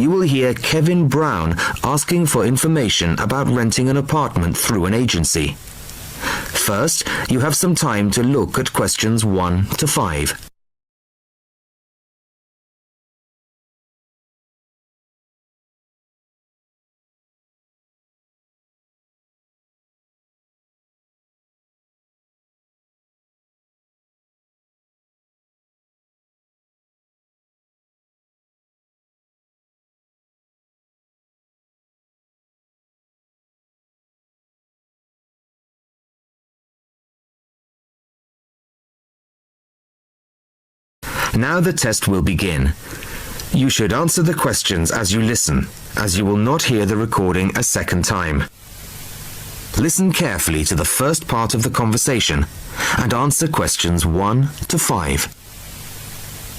you will hear Kevin Brown asking for information about renting an apartment through an agency. First, you have some time to look at questions 1 to 5. Now the test will begin. You should answer the questions as you listen, as you will not hear the recording a second time. Listen carefully to the first part of the conversation and answer questions 1 to 5.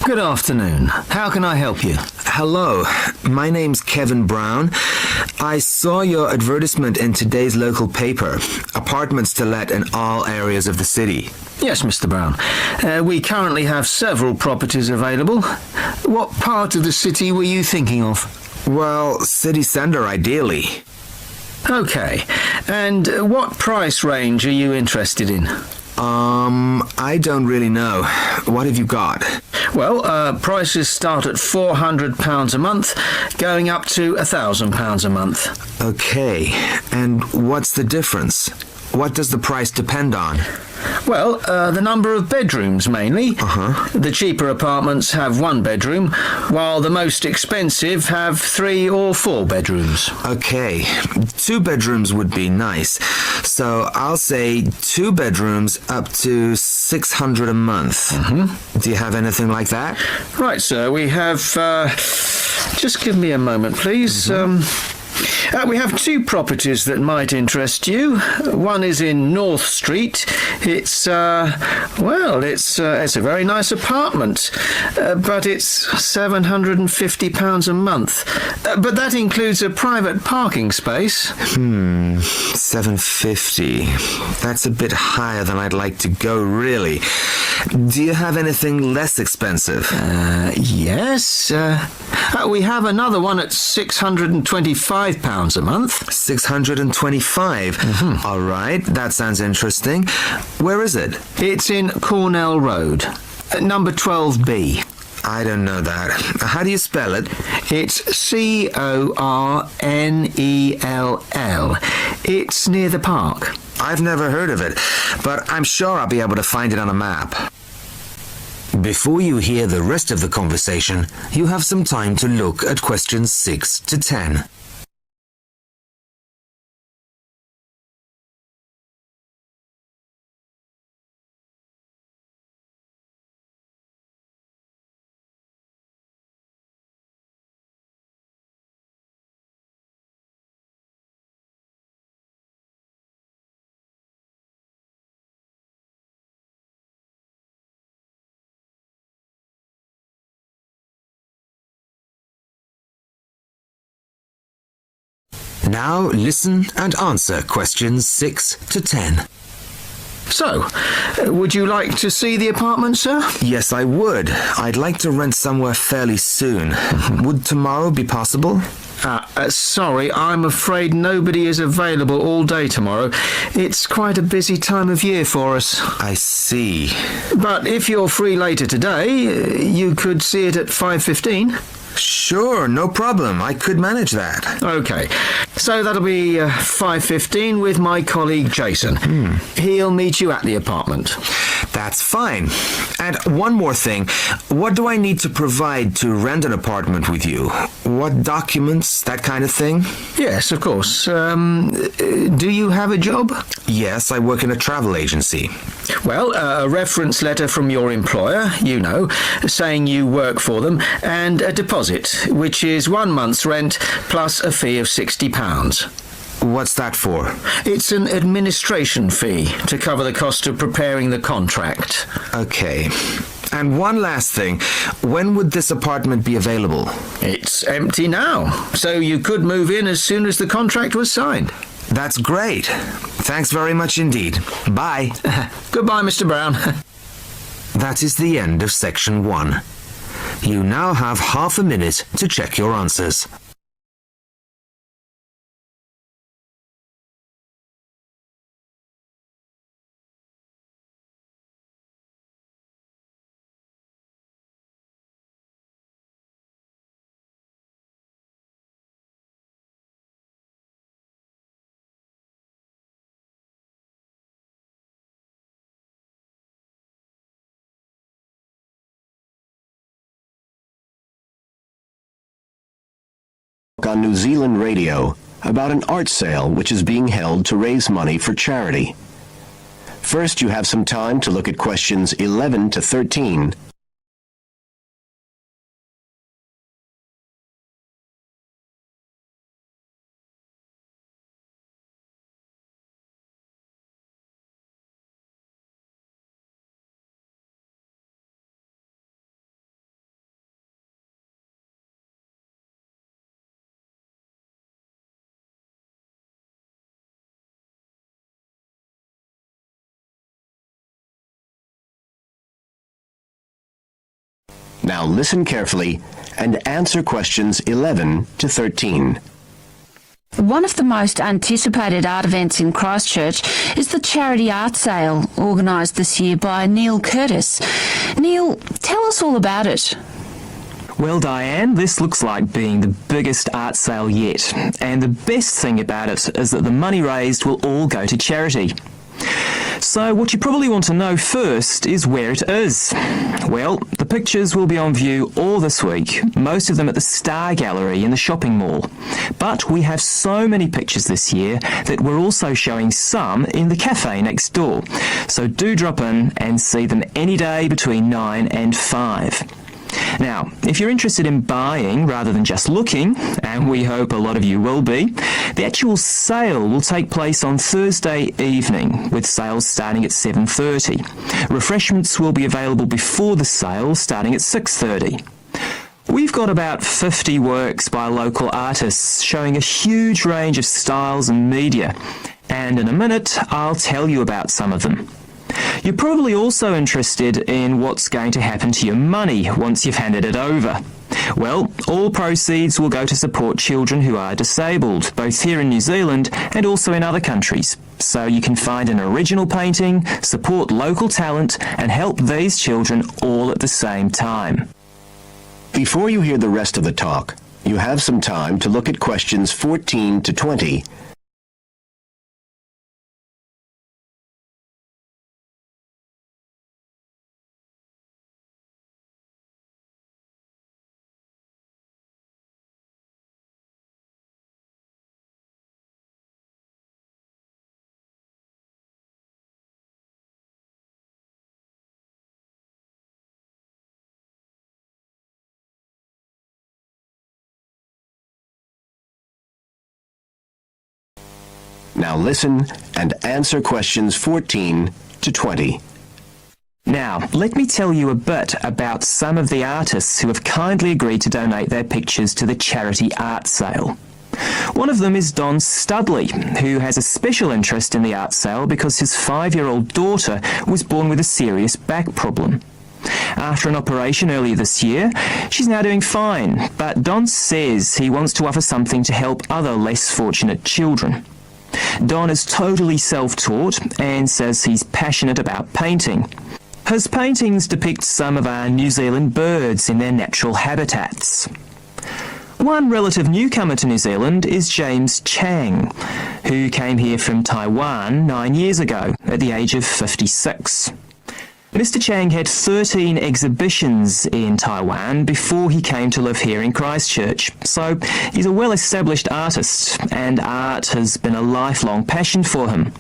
Good afternoon. How can I help you? Hello, my name's Kevin Brown. I saw your advertisement in today's local paper, apartments to let in all areas of the city. Yes, Mr. Brown. We currently have several properties available. What part of the city were you thinking of? Well, city centre ideally. Okay. And what price range are you interested in? I don't really know. What have you got? Well, prices start at £400 a month, going up to £1,000 a month. Okay, and what's the difference? What does the price depend on? Well, the number of bedrooms mainly. The cheaper apartments have 1 bedroom, while the most expensive have 3 or 4 bedrooms. Okay, 2 bedrooms would be nice. So I'll say 2 bedrooms up to $600 a month. Do you have anything like that? Right, sir. We have... just give me a moment, please. We have 2 properties that might interest you. One is in North Street. It's a very nice apartment, but it's £750 a month. But that includes a private parking space. $750. That's a bit higher than I'd like to go, really. Do you have anything less expensive? Yes. We have another one at £625 a month. 625. All right, that sounds interesting. Where is it? It's in Cornell Road, number 12B. I don't know that. How do you spell it? It's Cornell. It's near the park. I've never heard of it, but I'm sure I'll be able to find it on a map. Before you hear the rest of the conversation, you have some time to look at questions 6 to 10. Now listen and answer questions 6 to 10. So, would you like to see the apartment, sir? Yes, I would. I'd like to rent somewhere fairly soon. Would tomorrow be possible? Sorry, I'm afraid nobody is available all day tomorrow. It's quite a busy time of year for us. I see. But if you're free later today, you could see it at 5:15. Sure, no problem. I could manage that. Okay, so that'll be 5:15 with my colleague Jason. He'll meet you at the apartment. That's fine. And one more thing. What do I need to provide to rent an apartment with you? What documents, that kind of thing? Yes, of course. Do you have a job? Yes, I work in a travel agency. Well, a reference letter from your employer, saying you work for them, and a deposit, which is 1 month's rent plus a fee of £60. What's that for? It's an administration fee to cover the cost of preparing the contract. Okay. And one last thing. When would this apartment be available? It's empty now, so you could move in as soon as the contract was signed. That's great. Thanks very much indeed. Bye. Goodbye, Mr. Brown. That is the end of section 1. You now have half a minute to check your answers. On New Zealand radio about an art sale which is being held to raise money for charity. First, you have some time to look at questions 11 to 13. Now listen carefully and answer questions 11 to 13. One of the most anticipated art events in Christchurch is the charity art sale organised this year by Neil Curtis. Neil, tell us all about it. Well, Diane, this looks like being the biggest art sale yet, and the best thing about it is that the money raised will all go to charity. So what you probably want to know first is where it is. Well, the pictures will be on view all this week, most of them at the Star Gallery in the shopping mall. But we have so many pictures this year that we're also showing some in the cafe next door. So do drop in and see them any day between 9 and 5. Now, if you're interested in buying rather than just looking, and we hope a lot of you will be, the actual sale will take place on Thursday evening, with sales starting at 7:30. Refreshments will be available before the sale, starting at 6:30. We've got about 50 works by local artists showing a huge range of styles and media, and in a minute I'll tell you about some of them. You're probably also interested in what's going to happen to your money once you've handed it over. Well, all proceeds will go to support children who are disabled, both here in New Zealand and also in other countries. So you can find an original painting, support local talent, and help these children all at the same time. Before you hear the rest of the talk, you have some time to look at questions 14 to 20. Now listen and answer questions 14 to 20. Now, let me tell you a bit about some of the artists who have kindly agreed to donate their pictures to the charity art sale. One of them is Don Studley, who has a special interest in the art sale because his 5-year-old daughter was born with a serious back problem. After an operation earlier this year, she's now doing fine, but Don says he wants to offer something to help other less fortunate children. Don is totally self-taught and says he's passionate about painting. His paintings depict some of our New Zealand birds in their natural habitats. One relative newcomer to New Zealand is James Chang, who came here from Taiwan 9 years ago at the age of 56. Mr. Chang had 13 exhibitions in Taiwan before he came to live here in Christchurch, so he's a well-established artist, and art has been a lifelong passion for him.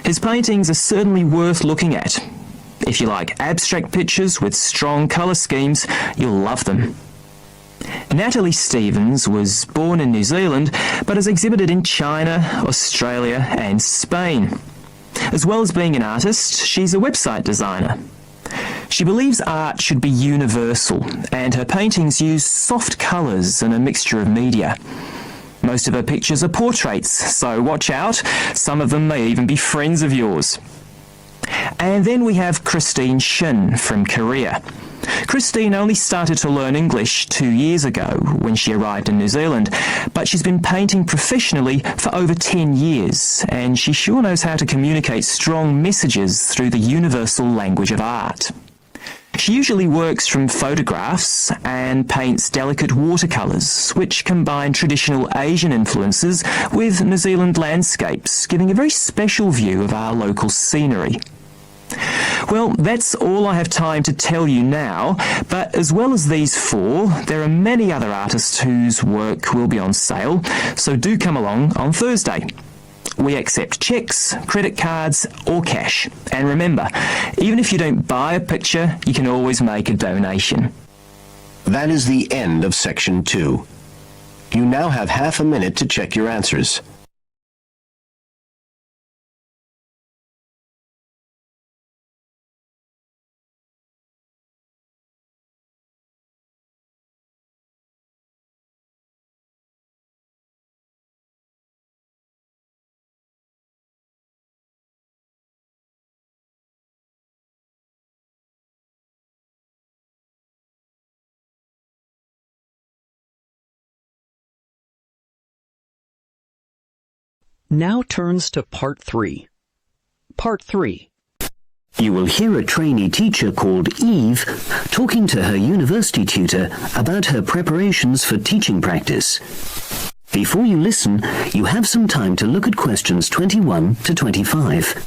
His paintings are certainly worth looking at. If you like abstract pictures with strong colour schemes, you'll love them. Natalie Stevens was born in New Zealand, but has exhibited in China, Australia and Spain. As well as being an artist, she's a website designer. She believes art should be universal, and her paintings use soft colours and a mixture of media. Most of her pictures are portraits, so watch out, some of them may even be friends of yours. And then we have Christine Shin from Korea. Christine only started to learn English 2 years ago when she arrived in New Zealand, but she's been painting professionally for over 10 years, and she sure knows how to communicate strong messages through the universal language of art. She usually works from photographs and paints delicate watercolours, which combine traditional Asian influences with New Zealand landscapes, giving a very special view of our local scenery. Well, that's all I have time to tell you now, but as well as these four, there are many other artists whose work will be on sale, so do come along on Thursday. We accept cheques, credit cards or cash. And remember, even if you don't buy a picture, you can always make a donation. That is the end of section 2. You now have half a minute to check your answers. Now turns to Part 3. Part 3. You will hear a trainee teacher called Eve talking to her university tutor about her preparations for teaching practice. Before you listen, you have some time to look at questions 21 to 25.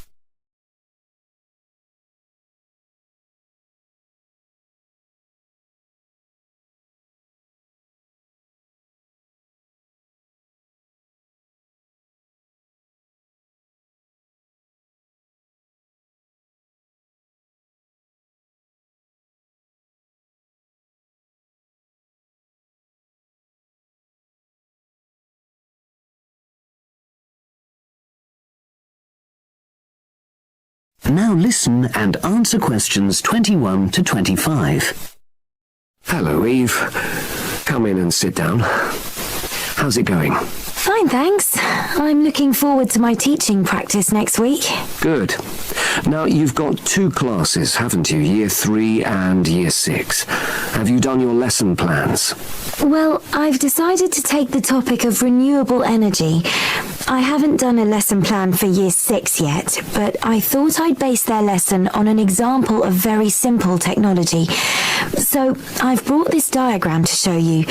Now listen and answer questions 21 to 25. Hello, Eve. Come in and sit down. How's it going? Fine, thanks. I'm looking forward to my teaching practice next week. Good. Now, you've got 2 classes, haven't you? Year 3 and Year 6. Have you done your lesson plans? Well, I've decided to take the topic of renewable energy. I haven't done a lesson plan for Year 6 yet, but I thought I'd base their lesson on an example of very simple technology. So I've brought this diagram to show you.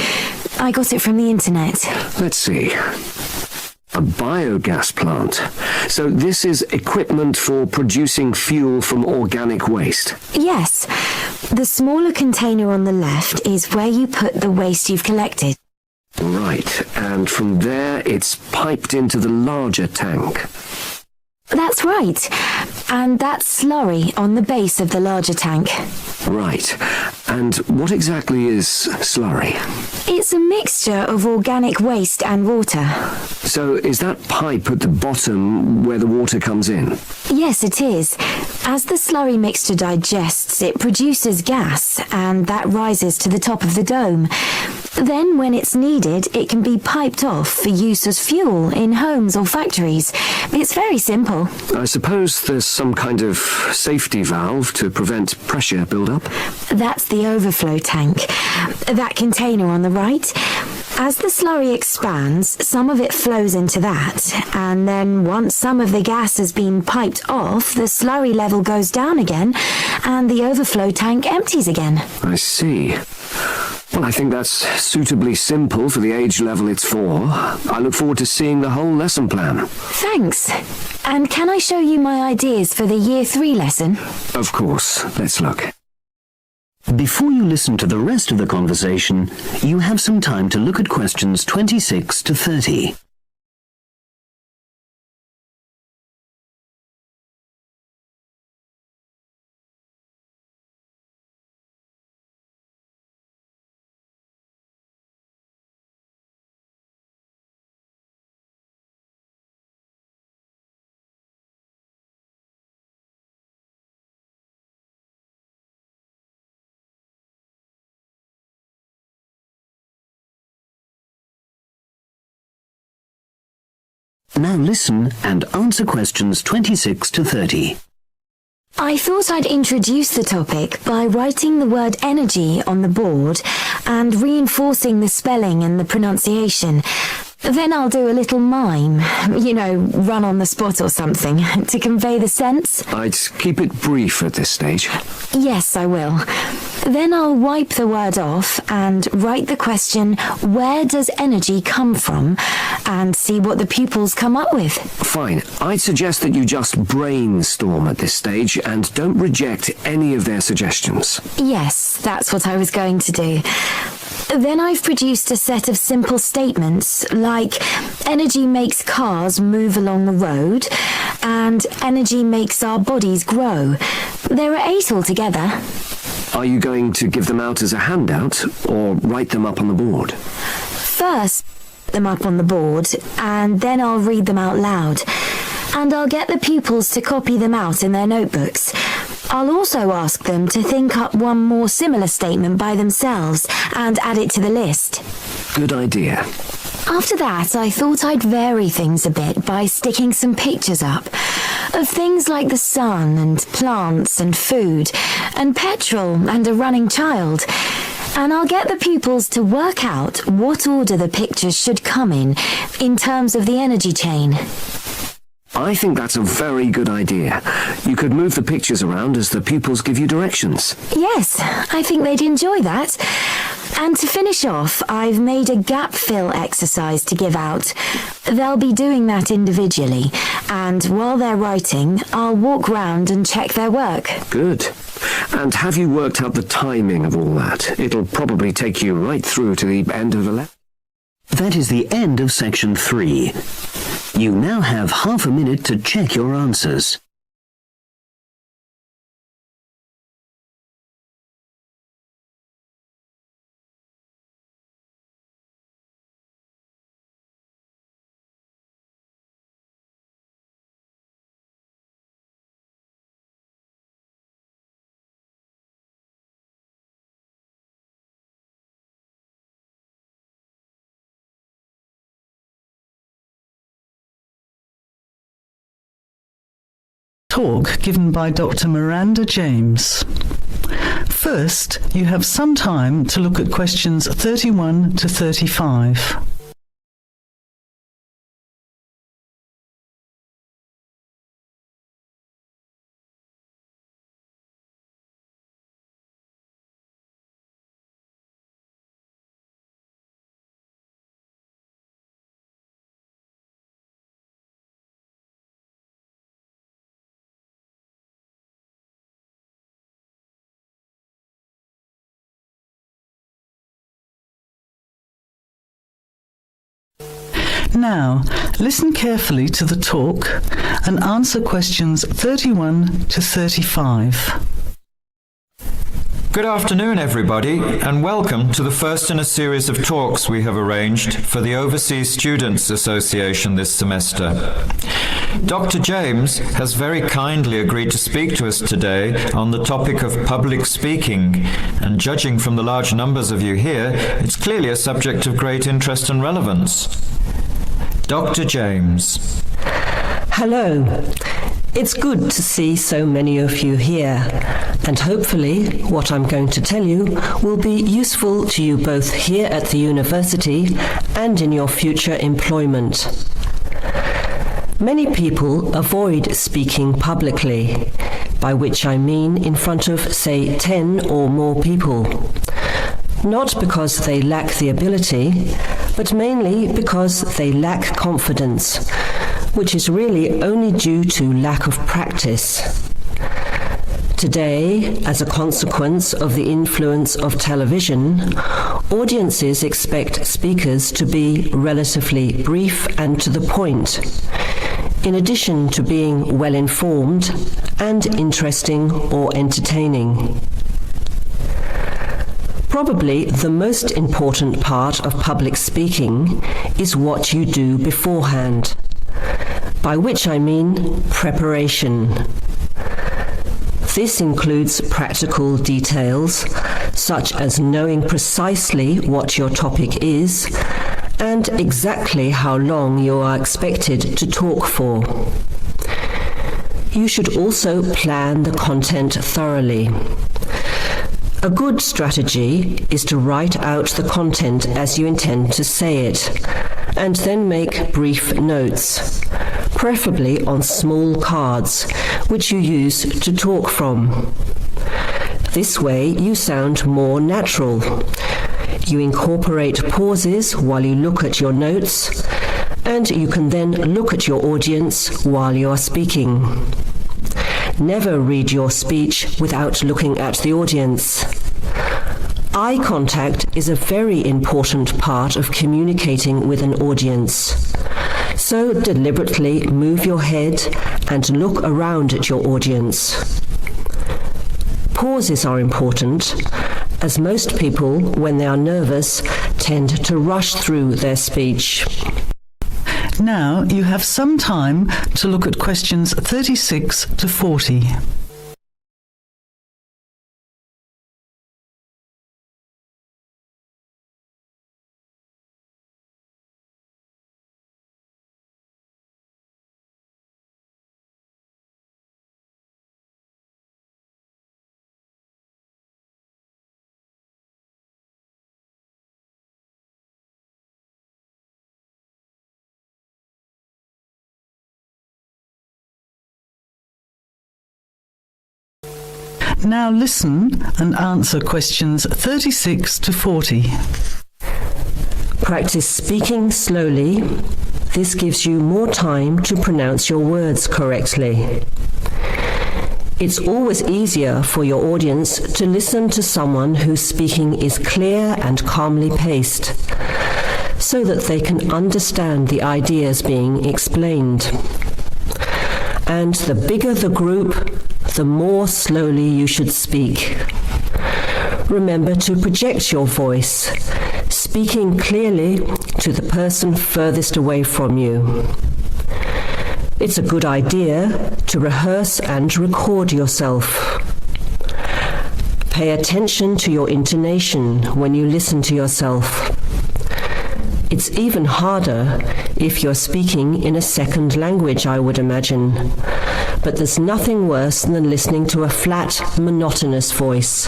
I got it from the internet. Let's see. A biogas plant. So this is equipment for producing fuel from organic waste? Yes. The smaller container on the left is where you put the waste you've collected. Right, and from there it's piped into the larger tank. That's right. And that's slurry on the base of the larger tank. Right. And what exactly is slurry? It's a mixture of organic waste and water. So is that pipe at the bottom where the water comes in? Yes, it is. As the slurry mixture digests, it produces gas, and that rises to the top of the dome. Then, when it's needed, it can be piped off for use as fuel in homes or factories. It's very simple. I suppose there's some kind of safety valve to prevent pressure build-up? That's the overflow tank. That container on the right. As the slurry expands, some of it flows into that, and then once some of the gas has been piped off, the slurry level goes down again, and the overflow tank empties again. I see. Well, I think that's suitably simple for the age level it's for. I look forward to seeing the whole lesson plan. Thanks. And can I show you my ideas for the Year 3 lesson? Of course. Let's look. Before you listen to the rest of the conversation, you have some time to look at questions 26 to 30. Now listen and answer questions 26 to 30. I thought I'd introduce the topic by writing the word energy on the board and reinforcing the spelling and the pronunciation. Then I'll do a little mime, run on the spot or something, to convey the sense. I'd keep it brief at this stage. Yes, I will. Then I'll wipe the word off and write the question, where does energy come from? And see what the pupils come up with. Fine. I'd suggest that you just brainstorm at this stage and don't reject any of their suggestions. Yes, that's what I was going to do. Then I've produced a set of simple statements like energy makes cars move along the road and energy makes our bodies grow. There are 8 altogether. Are you going to give them out as a handout or write them up on the board? First, them up on the board and then I'll read them out loud. And I'll get the pupils to copy them out in their notebooks. I'll also ask them to think up one more similar statement by themselves and add it to the list. Good idea. After that, I thought I'd vary things a bit by sticking some pictures up of things like the sun and plants and food and petrol and a running child. And I'll get the pupils to work out what order the pictures should come in terms of the energy chain. I think that's a very good idea. You could move the pictures around as the pupils give you directions. Yes, I think they'd enjoy that. And to finish off, I've made a gap fill exercise to give out. They'll be doing that individually, and while they're writing, I'll walk round and check their work. Good. And have you worked out the timing of all that? It'll probably take you right through to the end of the lesson. That is the end of section 3. You now have half a minute to check your answers. Talk given by Dr. Miranda James. First, you have some time to look at questions 31 to 35. Now, listen carefully to the talk and answer questions 31 to 35. Good afternoon, everybody, and welcome to the first in a series of talks we have arranged for the Overseas Students Association this semester. Dr. James has very kindly agreed to speak to us today on the topic of public speaking, and judging from the large numbers of you here, it's clearly a subject of great interest and relevance. Dr. James. Hello. It's good to see so many of you here, and hopefully what I'm going to tell you will be useful to you both here at the university and in your future employment. Many people avoid speaking publicly, by which I mean in front of, say, 10 or more people. Not because they lack the ability, but mainly because they lack confidence, which is really only due to lack of practice. Today, as a consequence of the influence of television, audiences expect speakers to be relatively brief and to the point, in addition to being well-informed and interesting or entertaining. Probably the most important part of public speaking is what you do beforehand, by which I mean preparation. This includes practical details, such as knowing precisely what your topic is and exactly how long you are expected to talk for. You should also plan the content thoroughly. A good strategy is to write out the content as you intend to say it, and then make brief notes, preferably on small cards, which you use to talk from. This way you sound more natural. You incorporate pauses while you look at your notes, and you can then look at your audience while you are speaking. Never read your speech without looking at the audience. Eye contact is a very important part of communicating with an audience. So deliberately move your head and look around at your audience. Pauses are important, as most people, when they are nervous, tend to rush through their speech. Now you have some time to look at questions 36 to 40. Now listen and answer questions 36 to 40. Practice speaking slowly. This gives you more time to pronounce your words correctly. It's always easier for your audience to listen to someone whose speaking is clear and calmly paced, so that they can understand the ideas being explained. And the bigger the group, the more slowly you should speak. Remember to project your voice, speaking clearly to the person furthest away from you. It's a good idea to rehearse and record yourself. Pay attention to your intonation when you listen to yourself. It's even harder if you're speaking in a second language, I would imagine. But there's nothing worse than listening to a flat, monotonous voice.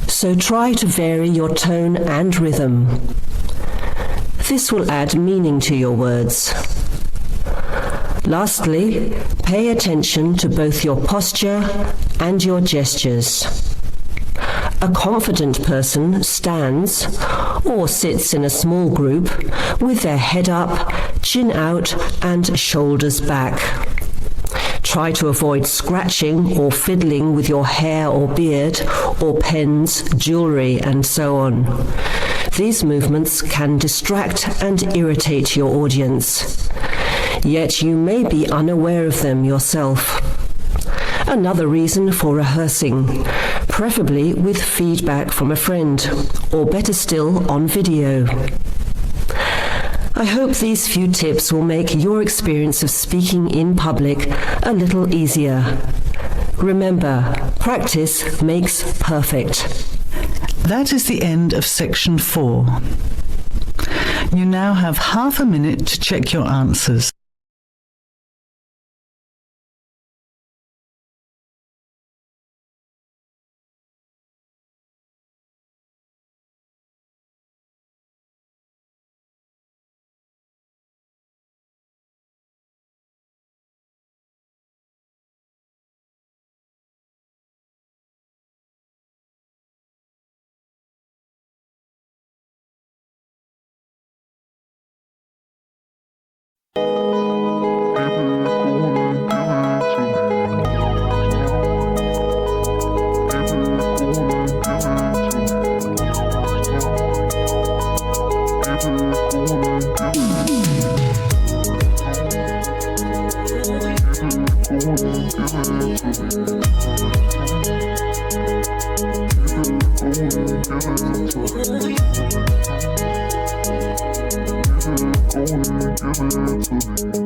So try to vary your tone and rhythm. This will add meaning to your words. Lastly, pay attention to both your posture and your gestures. A confident person stands or sits in a small group with their head up, chin out, and shoulders back. Try to avoid scratching or fiddling with your hair or beard, or pens, jewelry, and so on. These movements can distract and irritate your audience, yet you may be unaware of them yourself. Another reason for rehearsing, preferably with feedback from a friend, or better still, on video. I hope these few tips will make your experience of speaking in public a little easier. Remember, practice makes perfect. That is the end of section 4. You now have half a minute to check your answers. Give it to me.